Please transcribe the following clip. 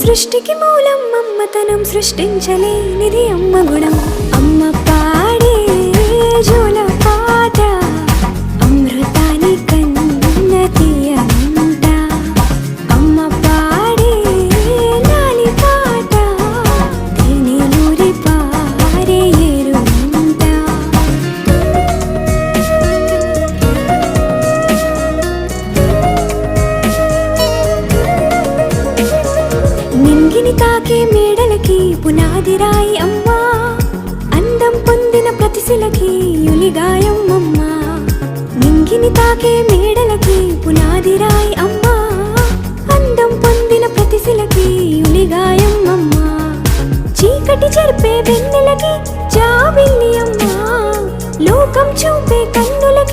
సృష్టికి మూలం అమ్మతనం, సృష్టించలేనిది అమ్మ గుణం. అమ్మ పాడే జోల పాట అమృతాని కన్న తీయంట. అమ్మ పాడే లాలి పాట తేనెలూరి పారే ఏరుంట. నింగిని తాకే మేడలకి పునాది రాయి అమ్మా, అందం పొందిన ప్రతిశిలకి యులిగాయం అమ్మా. నింగిని తాకే మేడలకి పునాది రాయి అమ్మా, అందం పొందిన ప్రతిశిలకి యులిగాయం అమ్మా. చీకటి చెరిపే వెన్నెలకి జాబిల్లి అమ్మా, లోకం చూపే కన్నులకి